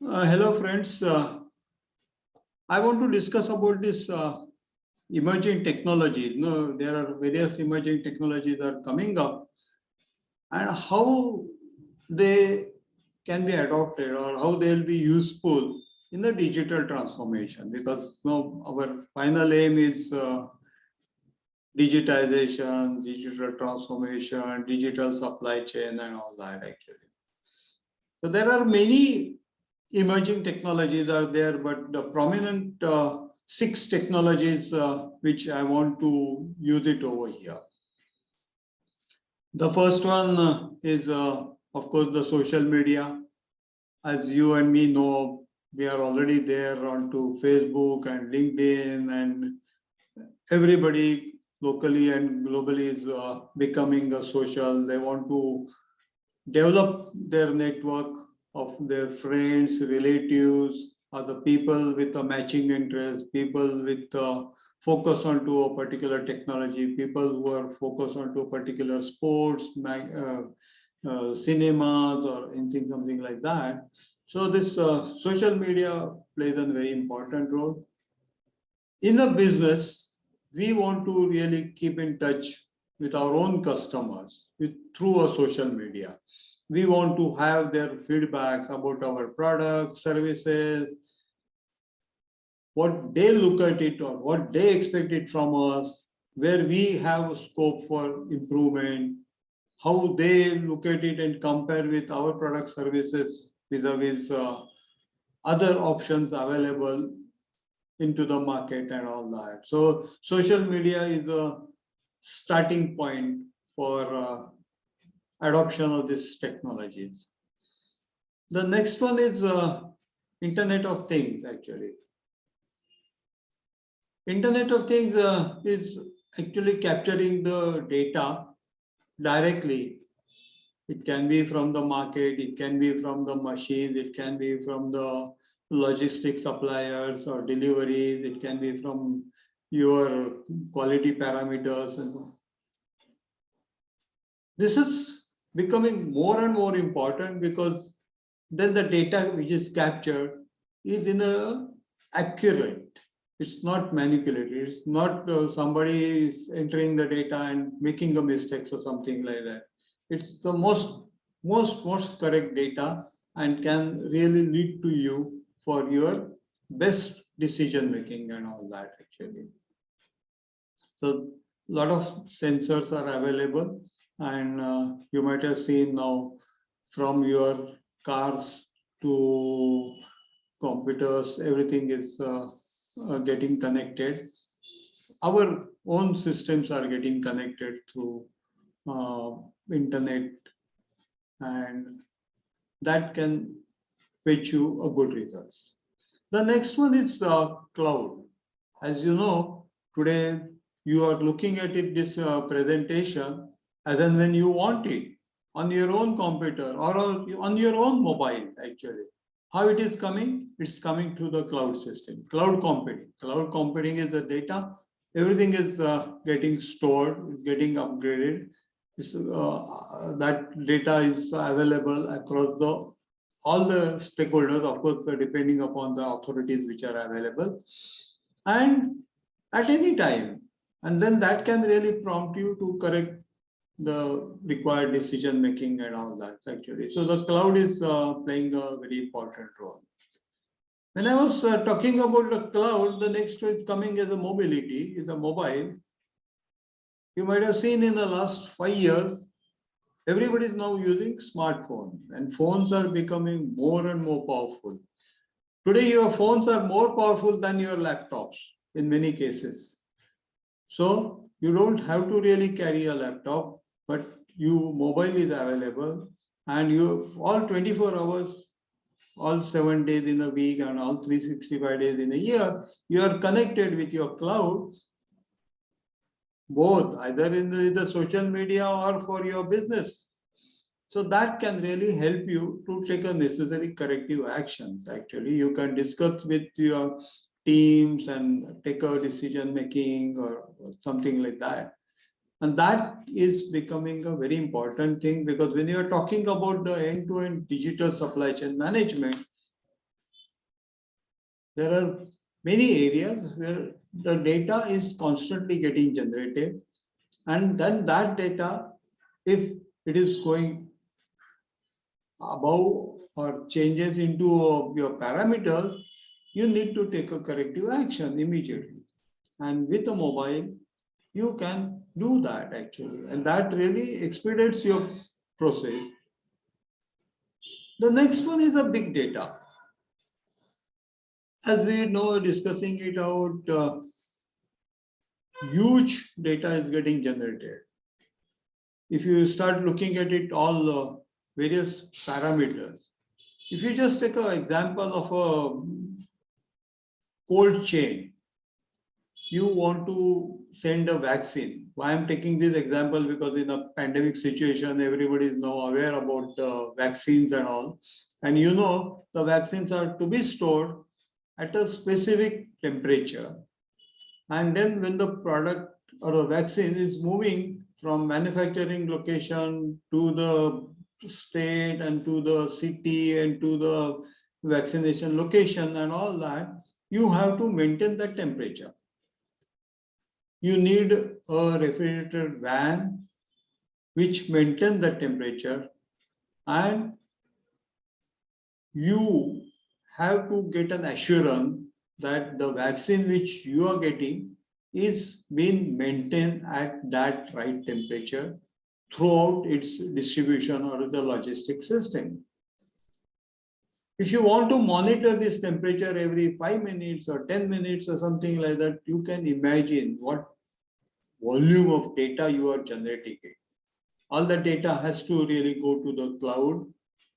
Hello friends, I want to discuss about this emerging technologies. No, there are various emerging technologies that are coming up and how they can be adopted or how they will be useful in the digital transformation, because our final aim is digitization, digital transformation, digital supply chain and all that actually. So there are many emerging technologies are there, but the prominent six technologies which I want to use it over here. The first one is, of course, the social media. As you and me know, we are already there onto Facebook and LinkedIn, and everybody locally and globally is becoming a social. They want to develop their network of their friends, relatives, or the people with a matching interest, people with focus onto a particular technology, people who are focused onto a particular sports, cinemas, or anything, something like that. So this social media plays a very important role. In a business, we want to really keep in touch with our own customers through a social media. We want to have their feedback about our products, services, what they look at it or what they expect it from us, where we have a scope for improvement, how they look at it and compare with our product services vis-a-vis other options available into the market and all that. So social media is a starting point for adoption of these technologies. The next one is Internet of Things actually. Internet of Things is actually capturing the data directly. It can be from the market, it can be from the machines, it can be from the logistic suppliers or deliveries, it can be from your quality parameters. And this is becoming more and more important, because then the data which is captured is in a accurate. It's not manipulated. It's not somebody is entering the data and making a mistake or something like that. It's the most correct data and can really lead to you for your best decision making and all that actually. So a lot of sensors are available, and you might have seen now from your cars to computers, everything is getting connected. Our own systems are getting connected through internet, and that can fetch you a good results. The next one is cloud. As you know, today you are looking at it, this presentation, as and when you want it, on your own computer or on your own mobile actually. How it is coming? It's coming through the cloud system. Cloud computing. Cloud computing is the data. Everything is getting stored, it's getting upgraded. That data is available across all the stakeholders, of course, depending upon the authorities which are available, and at any time. And then that can really prompt you to correct the required decision making and all that actually. So the cloud is playing a very important role. When I was talking about the cloud, the next one coming as a mobility is a mobile. You might have seen in the last 5 years, everybody is now using smartphones, and phones are becoming more and more powerful. Today, your phones are more powerful than your laptops in many cases. So you don't have to really carry a laptop, but mobile is available, and you all 24 hours, all 7 days in a week and all 365 days in a year, you are connected with your cloud, both either in the social media or for your business. So that can really help you to take a necessary corrective actions. Actually, you can discuss with your teams and take a decision making or something like that. And that is becoming a very important thing, because when you are talking about the end-to-end digital supply chain management, There are many areas where the data is constantly getting generated, and then that data, if it is going above or changes into your parameters, you need to take a corrective action immediately. And with a mobile, you can do that actually, and that really expedites your process. The next one is a big data. As we know, discussing it out, huge data is getting generated. If you start looking at it, all various parameters. If you just take an example of a cold chain, you want to send a vaccine. Why I'm taking this example, because in a pandemic situation, everybody is now aware about vaccines and all. And you know, the vaccines are to be stored at a specific temperature. And then when the product or a vaccine is moving from manufacturing location to the state and to the city and to the vaccination location and all that, you have to maintain that temperature. You need a refrigerator van which maintains the temperature, and you have to get an assurance that the vaccine which you are getting is being maintained at that right temperature throughout its distribution or the logistics system. If you want to monitor this temperature every 5 minutes or 10 minutes or something like that, you can imagine what volume of data you are generating. All the data has to really go to the cloud,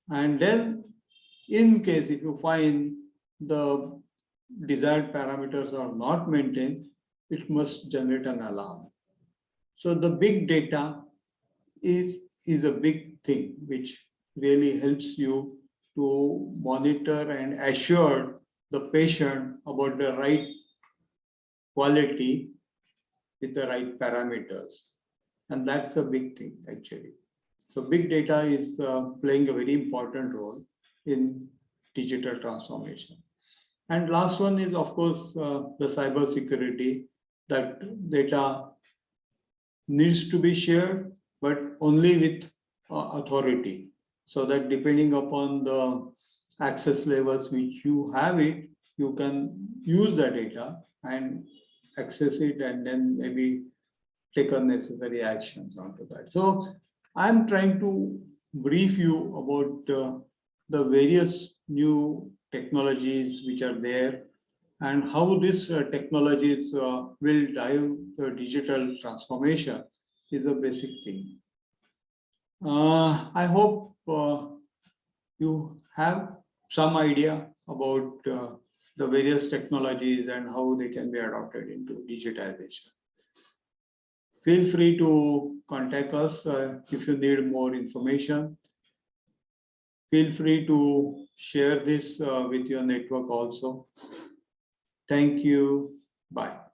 and then in case if you find the desired parameters are not maintained, it must generate an alarm. So the big data is a big thing which really helps you to monitor and assure the patient about the right quality with the right parameters. And that's a big thing actually. So big data is playing a very important role in digital transformation. And last one is, of course, the cyber security. That data needs to be shared, but only with authority. So that depending upon the access levels which you have it, you can use the data and access it, and then maybe take a necessary actions onto that. So I'm trying to brief you about the various new technologies which are there and how these technologies will drive the digital transformation is a basic thing. I hope you have some idea about the various technologies and how they can be adopted into digitization. Feel free to contact us if you need more information. Feel free to share this with your network also. Thank you. Bye.